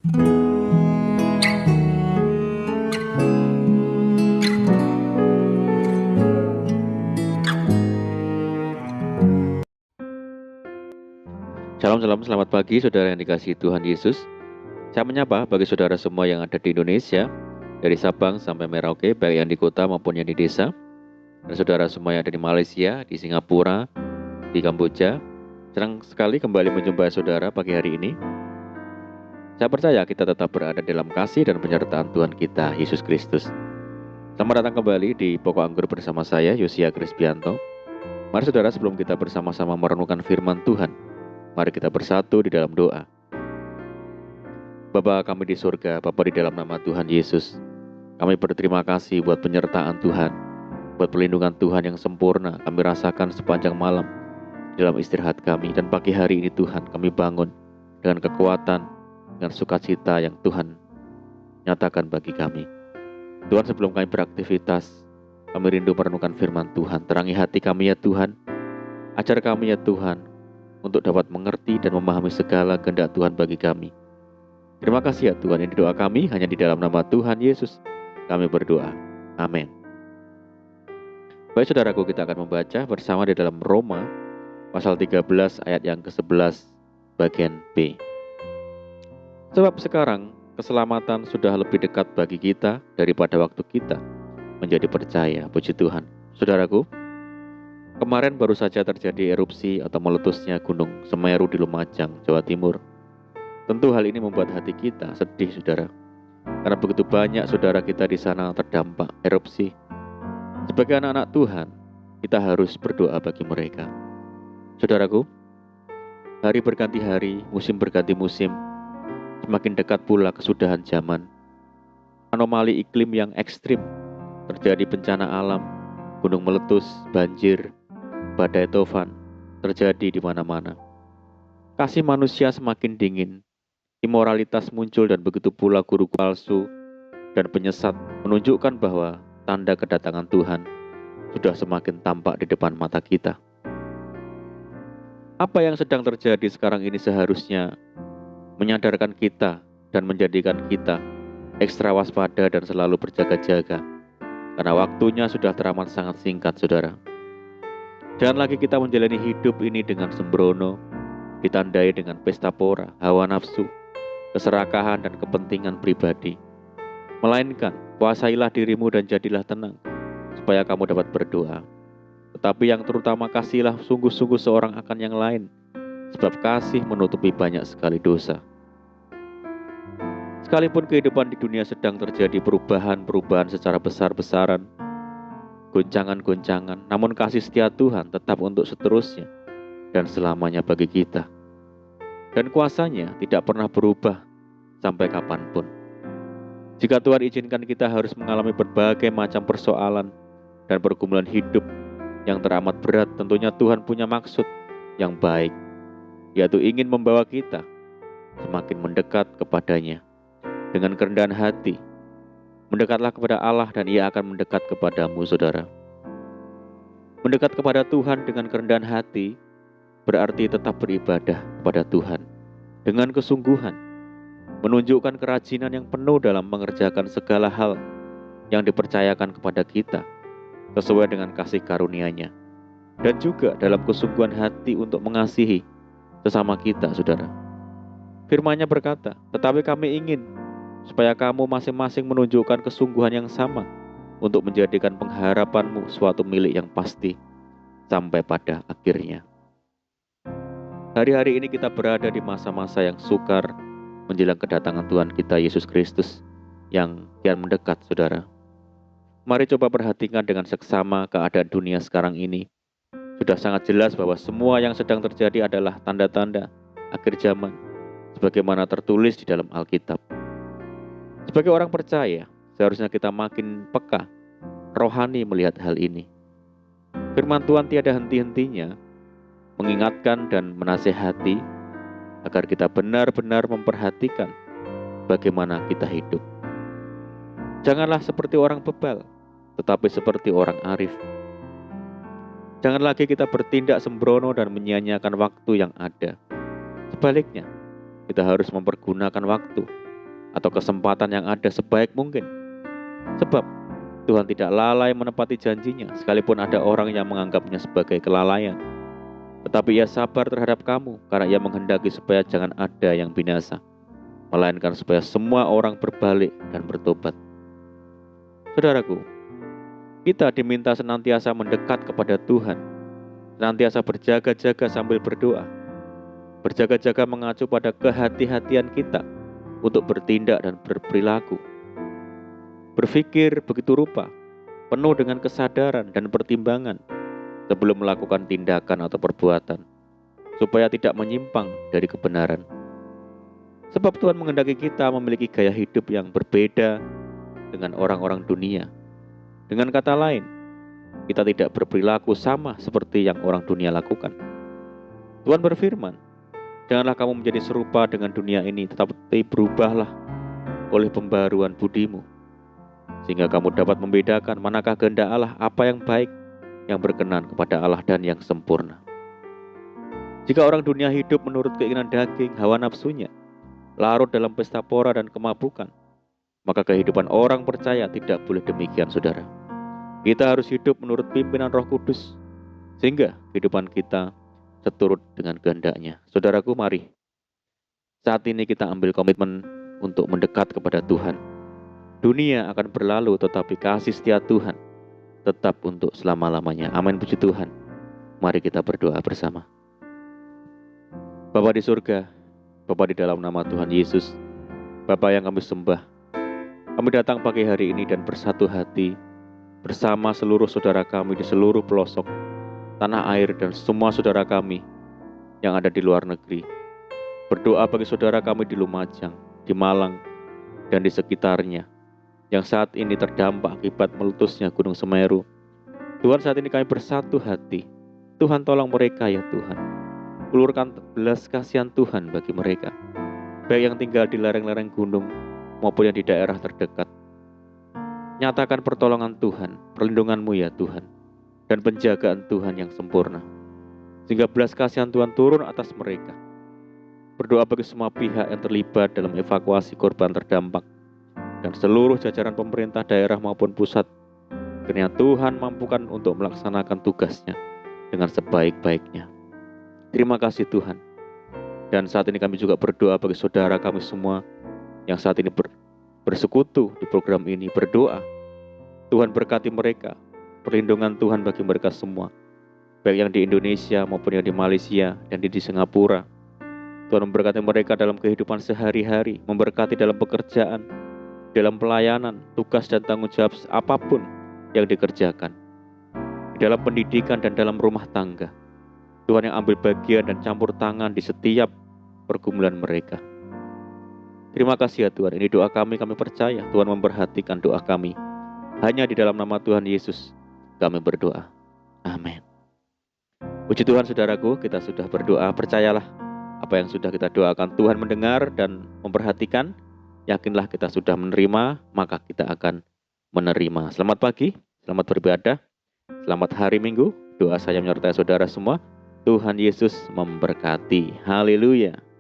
Shalom, shalom, selamat pagi saudara yang dikasihi Tuhan Yesus. Saya menyapa bagi saudara semua yang ada di Indonesia, dari Sabang sampai Merauke, baik yang di kota maupun yang di desa. Dan saudara semua yang ada di Malaysia, di Singapura, di Kamboja. Senang sekali kembali menjumpai saudara pagi hari ini. Saya percaya kita tetap berada dalam kasih dan penyertaan Tuhan kita, Yesus Kristus. Selamat datang kembali di Pokok Anggur bersama saya, Yosia Krispianto. Mari saudara, sebelum kita bersama-sama merenungkan firman Tuhan, mari kita bersatu di dalam doa. Bapa kami di surga, Bapa di dalam nama Tuhan Yesus, kami berterima kasih buat penyertaan Tuhan, buat perlindungan Tuhan yang sempurna kami rasakan sepanjang malam dalam istirahat kami. Dan pagi hari ini Tuhan, kami bangun dengan kekuatan, dengan sukacita yang Tuhan nyatakan bagi kami. Tuhan, sebelum kami beraktivitas, kami rindu merenungkan firman Tuhan. Terangi hati kami ya Tuhan, ajar kami ya Tuhan, untuk dapat mengerti dan memahami segala kehendak Tuhan bagi kami. Terima kasih ya Tuhan, ini doa kami hanya di dalam nama Tuhan Yesus kami berdoa. Amin. Baik saudaraku, kita akan membaca bersama di dalam Roma pasal 13 ayat yang ke-11 bagian B. Sebab sekarang keselamatan sudah lebih dekat bagi kita daripada waktu kita menjadi percaya. Puji Tuhan. Saudaraku, kemarin baru saja terjadi erupsi atau meletusnya Gunung Semeru di Lumajang, Jawa Timur. Tentu hal ini membuat hati kita sedih, saudara. Karena begitu banyak saudara kita di sana terdampak erupsi. Sebagai anak-anak Tuhan, kita harus berdoa bagi mereka. Saudaraku, hari berganti hari, musim berganti musim, semakin dekat pula kesudahan zaman. Anomali iklim yang ekstrim, terjadi bencana alam, gunung meletus, banjir, badai tofan terjadi di mana-mana. Kasih manusia semakin dingin, imoralitas muncul, dan begitu pula guru palsu dan penyesat menunjukkan bahwa tanda kedatangan Tuhan sudah semakin tampak di depan mata kita. Apa yang sedang terjadi sekarang ini seharusnya menyadarkan kita dan menjadikan kita ekstra waspada dan selalu berjaga-jaga, karena waktunya sudah teramat sangat singkat, saudara. Jangan lagi kita menjalani hidup ini dengan sembrono, ditandai dengan pesta pora, hawa nafsu, keserakahan dan kepentingan pribadi. Melainkan, kuasailah dirimu dan jadilah tenang, supaya kamu dapat berdoa. Tetapi yang terutama, kasihlah sungguh-sungguh seorang akan yang lain, sebab kasih menutupi banyak sekali dosa. Sekalipun kehidupan di dunia sedang terjadi perubahan-perubahan secara besar-besaran, goncangan-goncangan, namun kasih setia Tuhan tetap untuk seterusnya dan selamanya bagi kita. Dan kuasanya tidak pernah berubah sampai kapanpun. Jika Tuhan izinkan kita harus mengalami berbagai macam persoalan dan pergumulan hidup yang teramat berat, tentunya Tuhan punya maksud yang baik, yaitu ingin membawa kita semakin mendekat kepadanya. Dengan kerendahan hati, mendekatlah kepada Allah dan Ia akan mendekat kepadamu, saudara. Mendekat kepada Tuhan dengan kerendahan hati berarti tetap beribadah kepada Tuhan dengan kesungguhan, menunjukkan kerajinan yang penuh dalam mengerjakan segala hal yang dipercayakan kepada kita sesuai dengan kasih karunia-Nya, dan juga dalam kesungguhan hati untuk mengasihi sesama kita, saudara. Firman-Nya berkata, tetapi kami ingin supaya kamu masing-masing menunjukkan kesungguhan yang sama untuk menjadikan pengharapanmu suatu milik yang pasti sampai pada akhirnya. Hari-hari ini kita berada di masa-masa yang sukar menjelang kedatangan Tuhan kita Yesus Kristus yang kian mendekat, saudara. Mari coba perhatikan dengan seksama keadaan dunia sekarang ini. Sudah sangat jelas bahwa semua yang sedang terjadi adalah tanda-tanda akhir zaman, sebagaimana tertulis di dalam Alkitab. Sebagai orang percaya, seharusnya kita makin peka, rohani melihat hal ini. Firman Tuhan tiada henti-hentinya mengingatkan dan menasihati agar kita benar-benar memperhatikan bagaimana kita hidup. Janganlah seperti orang bebal, tetapi seperti orang arif. Jangan lagi kita bertindak sembrono dan menyia-nyiakan waktu yang ada. Sebaliknya, kita harus mempergunakan waktu atau kesempatan yang ada sebaik mungkin. Sebab Tuhan tidak lalai menepati janjinya, sekalipun ada orang yang menganggapnya sebagai kelalaian. Tetapi Ia sabar terhadap kamu, karena Ia menghendaki supaya jangan ada yang binasa, melainkan supaya semua orang berbalik dan bertobat. Saudaraku, kita diminta senantiasa mendekat kepada Tuhan, senantiasa berjaga-jaga sambil berdoa. Berjaga-jaga mengacu pada kehati-hatian kita untuk bertindak dan berperilaku. Berpikir begitu rupa, penuh dengan kesadaran dan pertimbangan sebelum melakukan tindakan atau perbuatan, supaya tidak menyimpang dari kebenaran. Sebab Tuhan menghendaki kita memiliki gaya hidup yang berbeda dengan orang-orang dunia. Dengan kata lain, kita tidak berperilaku sama seperti yang orang dunia lakukan. Tuhan berfirman, janganlah kamu menjadi serupa dengan dunia ini, tetapi berubahlah oleh pembaruan budimu, sehingga kamu dapat membedakan manakah kehendak Allah, apa yang baik, yang berkenan kepada Allah dan yang sempurna. Jika orang dunia hidup menurut keinginan daging, hawa nafsunya, larut dalam pesta pora dan kemabukan, maka kehidupan orang percaya tidak boleh demikian, saudara. Kita harus hidup menurut pimpinan Roh Kudus, sehingga kehidupan kita seturut dengan kehendak-Nya. Saudaraku, mari saat ini kita ambil komitmen untuk mendekat kepada Tuhan. Dunia akan berlalu, tetapi kasih setia Tuhan tetap untuk selama-lamanya. Amin, puji Tuhan. Mari kita berdoa bersama. Bapa di surga, Bapa di dalam nama Tuhan Yesus, Bapa yang kami sembah, kami datang pagi hari ini dan bersatu hati bersama seluruh saudara kami di seluruh pelosok tanah air dan semua saudara kami yang ada di luar negeri. Berdoa bagi saudara kami di Lumajang, di Malang, dan di sekitarnya yang saat ini terdampak akibat meletusnya Gunung Semeru. Tuhan, saat ini kami bersatu hati. Tuhan, tolong mereka ya Tuhan. Ulurkan belas kasihan Tuhan bagi mereka, baik yang tinggal di lereng-lereng gunung maupun yang di daerah terdekat. Nyatakan pertolongan Tuhan, perlindungan-Mu ya Tuhan, dan penjagaan Tuhan yang sempurna, sehingga belas kasihan Tuhan turun atas mereka. Berdoa bagi semua pihak yang terlibat dalam evakuasi korban terdampak, dan seluruh jajaran pemerintah daerah maupun pusat, kiranya Tuhan mampukan untuk melaksanakan tugasnya dengan sebaik-baiknya. Terima kasih Tuhan. Dan saat ini kami juga berdoa bagi saudara kami semua yang saat ini bersekutu di program ini. Berdoa, Tuhan berkati mereka, perlindungan Tuhan bagi mereka semua, baik yang di Indonesia maupun yang di Malaysia dan di Singapura. Tuhan memberkati mereka dalam kehidupan sehari-hari, memberkati dalam pekerjaan, dalam pelayanan, tugas dan tanggung jawab apapun yang dikerjakan, di dalam pendidikan dan dalam rumah tangga. Tuhan yang ambil bagian dan campur tangan di setiap pergumulan mereka. Terima kasih ya Tuhan, ini doa kami percaya Tuhan memperhatikan doa kami. Hanya di dalam nama Tuhan Yesus kami berdoa. Amin. Puji Tuhan saudaraku, kita sudah berdoa. Percayalah apa yang sudah kita doakan Tuhan mendengar dan memperhatikan. Yakinlah kita sudah menerima, maka kita akan menerima. Selamat pagi, selamat beribadah, selamat hari Minggu. Doa saya menyertai saudara semua. Tuhan Yesus memberkati. Haleluya.